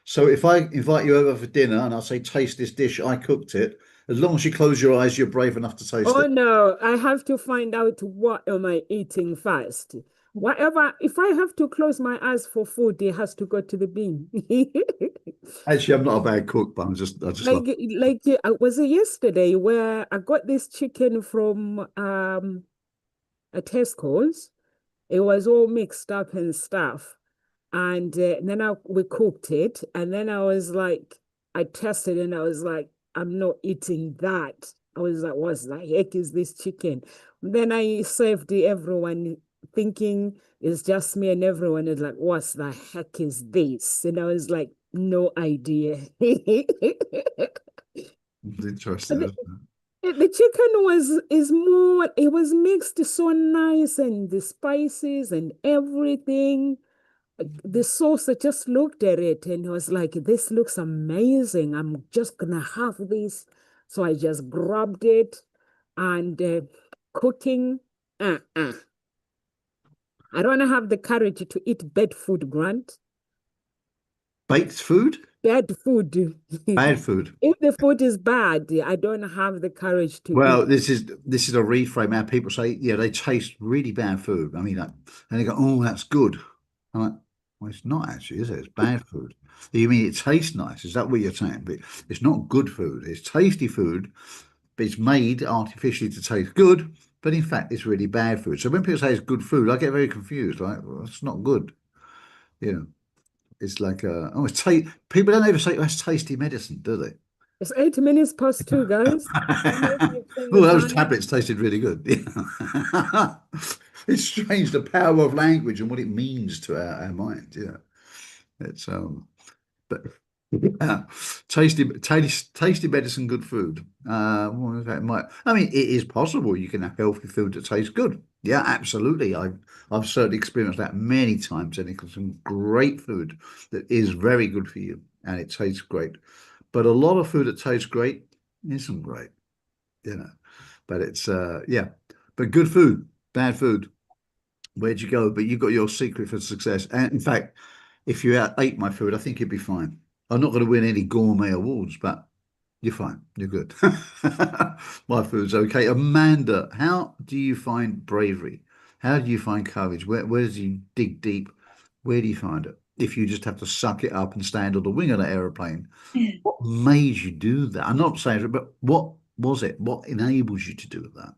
So if I invite you over for dinner and I say, taste this dish, I cooked it, as long as you close your eyes, you're brave enough to taste Oh it. no, I have to find out what am I eating first. Whatever, if I have to close my eyes for food, it has to go to the bin. Actually, I'm not a bad cook, but I just love. Like was it yesterday where I got this chicken from a Tesco's. It was all mixed up and stuff. And then we cooked it. And then I was like, I tested and I was like, I'm not eating that. I was like, what the heck is this chicken? Then I served everyone thinking it's just me, and everyone is like, what the heck is this? And I was like, No idea. It's interesting, The, isn't it? the chicken is more, it was mixed so nice and the spices and everything. The sauce, I just looked at it and was like, this looks amazing. I'm just gonna have this. So I just grabbed it and cooking. Uh-uh. I don't have the courage to eat bad food, Grant. Baked food, Bad food. bad food. If the food is bad, I don't have the courage to eat. Well, this is a reframe. How people say, yeah, they taste really bad food. I mean, like, and they go, "Oh, that's good." I'm like, "Well, it's not actually, is it? It's bad food." You mean it tastes nice? Is that what you're saying? But it's not good food. It's tasty food, but it's made artificially to taste good. But in fact, it's really bad food. So when people say it's good food, I get very confused. Like, well, it's not good. You know, it's like, oh, it's people don't ever say, "Oh, that's tasty medicine," do they? It's 8 minutes past two, guys. I don't know if you've seen the Oh, those time. tablets tasted really good. It's strange the power of language and what it means to our mind. Yeah, it's but yeah, tasty medicine, good food. Well, that might. I mean, it is possible you can have healthy food that tastes good. Yeah, absolutely. I've certainly experienced that many times, and it's some great food that is very good for you and it tastes great. But a lot of food that tastes great isn't great, you know. But it's yeah, but good food, bad food. Where'd you go? But you got your secret for success. And in fact, if you ate my food, I think you'd be fine. I'm not going to win any gourmet awards, but you're fine. You're good. My food's okay. Amanda, how do you find bravery? How do you find courage? Where do you dig deep? Where do you find it? If you just have to suck it up and stand on the wing of that aeroplane, what made you do that? I'm not saying it, but what was it? What enables you to do that?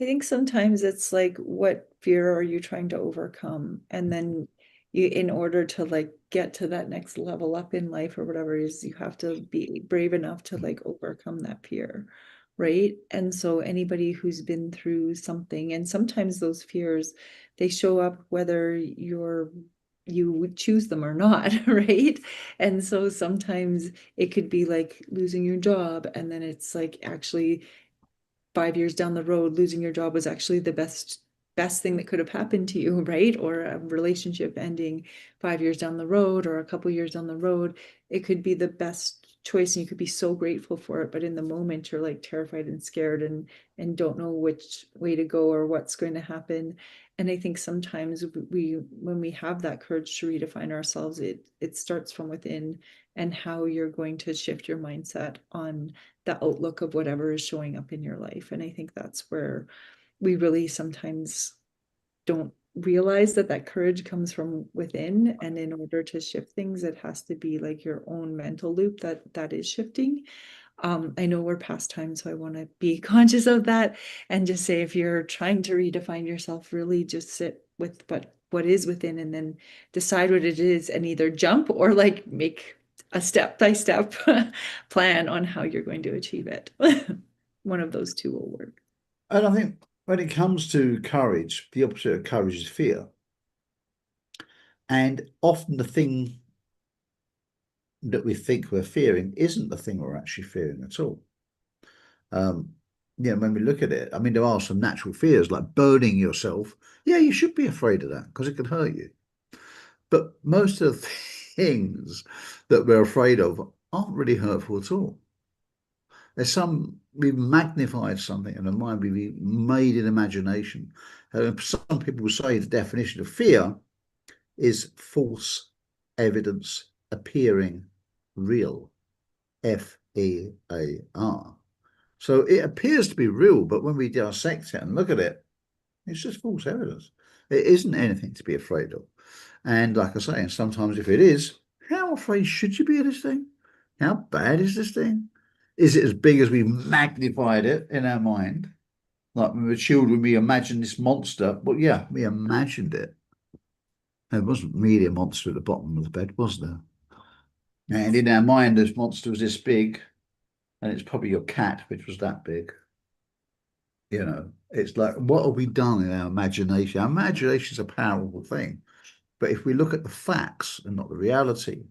I think sometimes it's like, what fear are you trying to overcome? And then you, in order to like get to that next level up in life or whatever it is, you have to be brave enough to like overcome that fear, right? And so anybody who's been through something, and sometimes those fears, they show up whether you would choose them or not, right? And so sometimes it could be like losing your job, and then it's like actually 5 years down the road, losing your job was actually the best thing that could have happened to you, right? Or a relationship ending 5 years down the road or a couple years down the road, it could be the best choice and you could be so grateful for it. But in the moment, you're like terrified and scared and don't know which way to go or what's going to happen. And I think sometimes we when we have that courage to redefine ourselves, it starts from within, and how you're going to shift your mindset on the outlook of whatever is showing up in your life. And I think that's where we really sometimes don't realize that that courage comes from within. And in order to shift things, it has to be like your own mental loop that is shifting. I know we're past time, so I want to be conscious of that and just say, if you're trying to redefine yourself, really just sit with what is within and then decide what it is and either jump or like make a step-by-step plan on how you're going to achieve it. One of those two will work. And I think when it comes to courage, the opposite of courage is fear. And often the thing that we think we're fearing isn't the thing we're actually fearing at all. Um, when we look at it, I mean, there are some natural fears like burning yourself. Yeah, you should be afraid of that because it could hurt you. But most of the things that we're afraid of aren't really hurtful at all. We've magnified something in the mind, we've made in imagination. Some people will say the definition of fear is false evidence appearing real. FEAR. So it appears to be real, but when we dissect it and look at it, it's just false evidence. It isn't anything to be afraid of. And like I say, and sometimes if it is, how afraid should you be of this thing? How bad is this thing? Is it as big as we magnified it in our mind? Like when we were children, we imagined this monster. Well, yeah, we imagined it. There wasn't really a monster at the bottom of the bed, was there? And in our mind, this monster was this big, and it's probably your cat, which was that big. It's like, what have we done in our imagination? Our imagination is a powerful thing. But if we look at the facts and not the reality,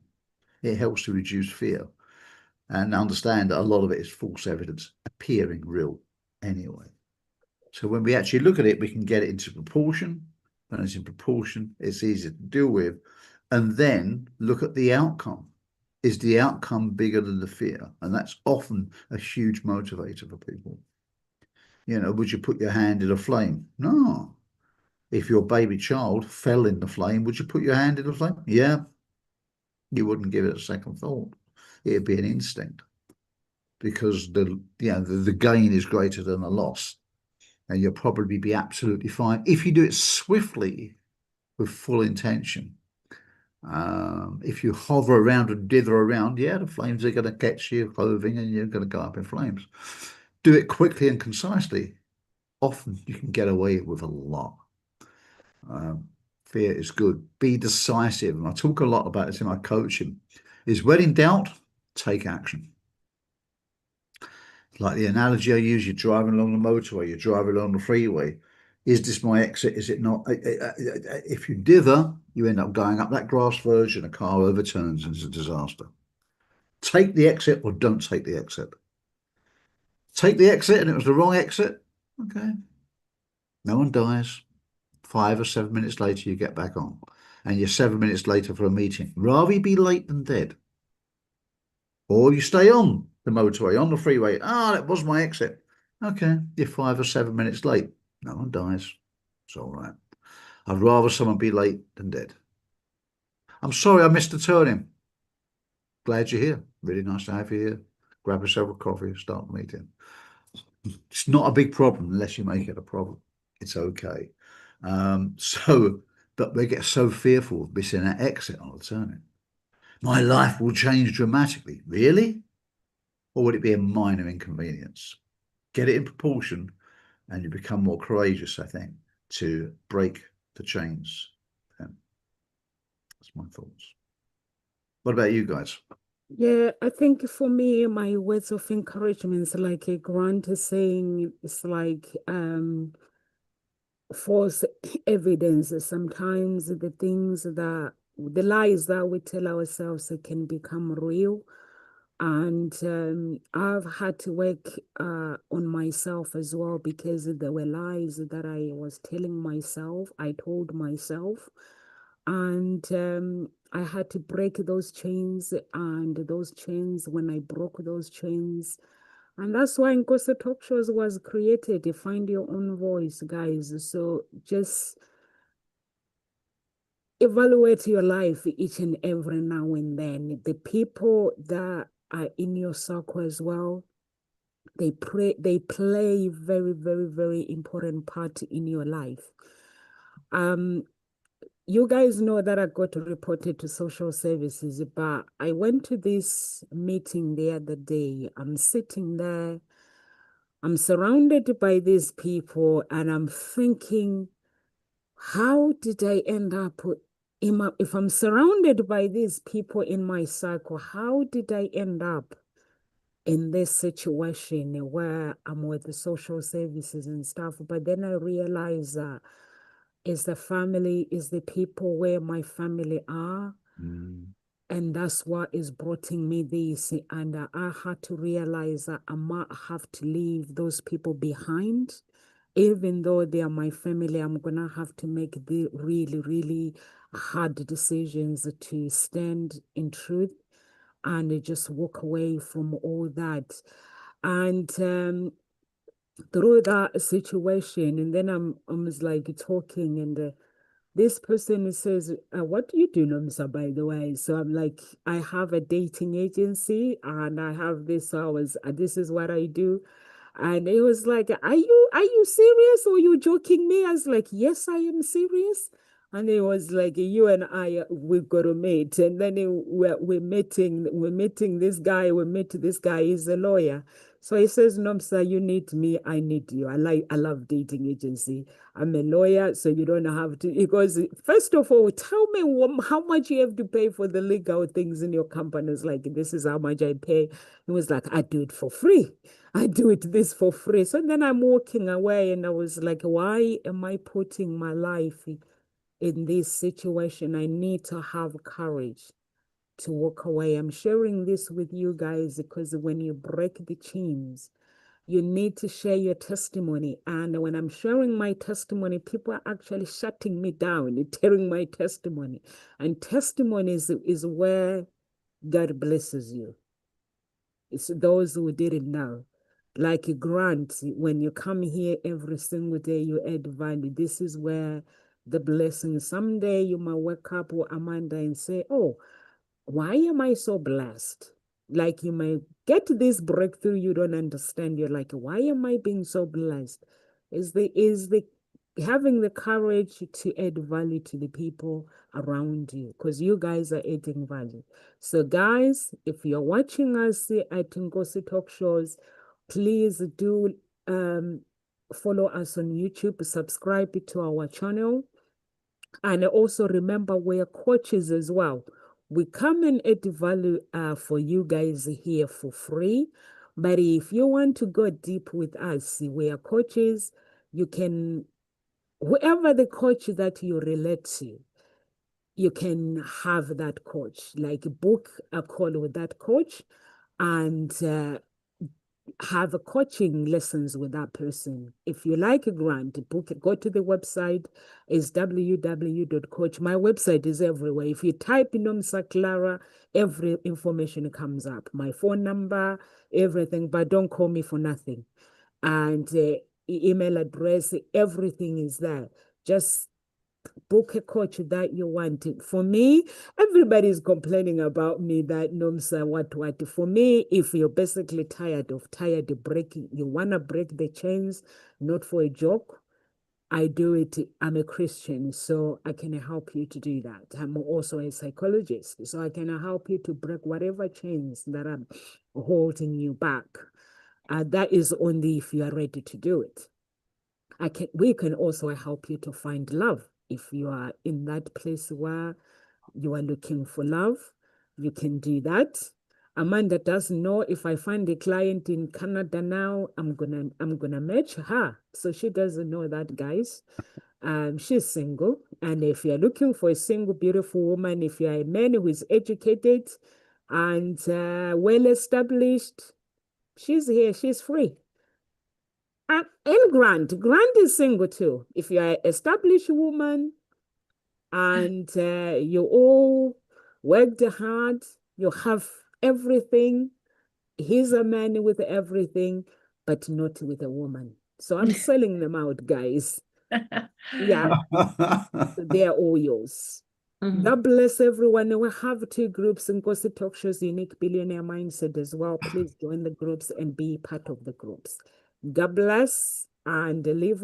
It helps to reduce fear and understand that a lot of it is false evidence appearing real anyway. So when we actually look at it, we can get it into proportion. When it's in proportion, it's easier to deal with. And then look at the outcome. Is the outcome bigger than the fear? And that's often a huge motivator for people. You know, would you put your hand in a flame? No. If your baby child fell in the flame, would you put your hand in the flame? Yeah. You wouldn't give it a second thought. It'd be an instinct because the gain is greater than the loss. And you'll probably be absolutely fine if you do it swiftly with full intention. If you hover around and dither around, yeah, the flames are going to catch your clothing and you're going to go up in flames. Do it quickly and concisely. Often you can get away with a lot. Fear is good. Be decisive. And I talk a lot about this in my coaching. Is when in doubt, take action. Like the analogy I use, you're driving along the motorway, you're driving along the freeway. Is this my exit? Is it not? If you dither, you end up going up that grass verge and a car overturns and it's a disaster. Take the exit or don't take the exit. Take the exit and it was the wrong exit. Okay. No one dies. 5 or 7 minutes later, you get back on. And you're 7 minutes later for a meeting. Rather you be late than dead. Or you stay on the motorway, on the freeway. That was my exit. Okay, you're 5 or 7 minutes late. No one dies. It's all right. I'd rather someone be late than dead. I'm sorry I missed the turning. Glad you're here. Really nice to have you here. Grab yourself a coffee, start the meeting. It's not a big problem unless you make it a problem. It's okay. But we get so fearful of missing that exit on the turning. My life will change dramatically. Really? Or would it be a minor inconvenience? Get it in proportion and you become more courageous, I think, to break the chains. That's my thoughts. What about you guys? Yeah, I think for me, my words of encouragement is like a Grant is saying, it's like false evidence. Sometimes the lies that we tell ourselves can become real. And I've had to work on myself as well because there were lies that I was telling myself, I told myself. And I had to break those chains. And those chains, when I broke those chains, and that's why Nkosi Talk Shows was created. To find your own voice, guys. So just evaluate your life each and every now and then. The people that are in your circle as well, they play very, very, very important part in your life. You guys know that I got reported to social services, but I went to this meeting the other day. I'm sitting there, I'm surrounded by these people, and I'm thinking, how did I end up if I'm surrounded by these people in my circle, how did I end up in this situation where I'm with the social services and stuff? But then I realize is the family, is the people where my family are. And that's what is bringing me this. And I had to realize that I might have to leave those people behind. Even though they are my family, I'm going to have to make the really, really hard decisions to stand in truth and just walk away from all that. And through that situation, and then I'm like talking, and this person says, what do you do, Nomsa, by the way? So I'm like, I have a dating agency and I have this, so this is what I do. And it was like, are you serious or you joking me? I was like, yes, I am serious. And it was like, you and I, we've got to meet. And then we're meeting this guy. We meet this guy. He's a lawyer. So he says, Nomsa, you need me. I need you. I love dating agency. I'm a lawyer, so you don't have to. Because first of all, tell me how much you have to pay for the legal things in your companies. Like, this is how much I pay. It was like, I do it for free. I do this for free. So then I'm walking away and I was like, why am I putting my life in this situation? I need to have courage. to walk away. I'm sharing this with you guys because when you break the chains, you need to share your testimony. And when I'm sharing my testimony, people are actually shutting me down, tearing my testimony. And testimony is where God blesses you. It's those who didn't know. Like a grant, when you come here every single day, you add value. This is where the blessing. Someday you might wake up with Amanda and say, oh, why am I so blessed? Like you might get this breakthrough you don't understand. You're like, why am I being so blessed? Is the having the courage to add value to the people around you, because you guys are adding value. So guys, if you're watching us at Ngosi Talk Shows, please do follow us on YouTube, subscribe to our channel. And also remember, we're coaches as well. We come and add value for you guys here for free. But if you want to go deep with us, we are coaches. You can, whoever the coach that you relate to, you can have that coach, like book a call with that coach and have a coaching lessons with that person. If you like a grant, book it, go to the website, is www.coach. My website is everywhere. If you type in Nomsa Clara, every information comes up. My phone number, everything, but don't call me for nothing. And email address, everything is there. Just book a coach that you want. For me, everybody's complaining about me that Nomsa, what. For me, if you're basically tired of breaking, you want to break the chains, not for a joke, I do it. I'm a Christian, so I can help you to do that. I'm also a psychologist, so I can help you to break whatever chains that are holding you back. That is only if you are ready to do it. We can also help you to find love. If you are in that place where you are looking for love, you can do that. Amanda doesn't know if I find a client in Canada now, I'm gonna match her. So she doesn't know that, guys. She's single. And if you're looking for a single, beautiful woman, if you're a man who is educated and well established, she's here, she's free. And Grant is single too. If you're an established woman and you all worked hard, you have everything. He's a man with everything, but not with a woman. So I'm selling them out, guys. Yeah, they're all yours. God bless everyone. We have two groups in Ngosi Talk Show's Unique Billionaire Mindset as well. Please join the groups and be part of the groups. God bless and live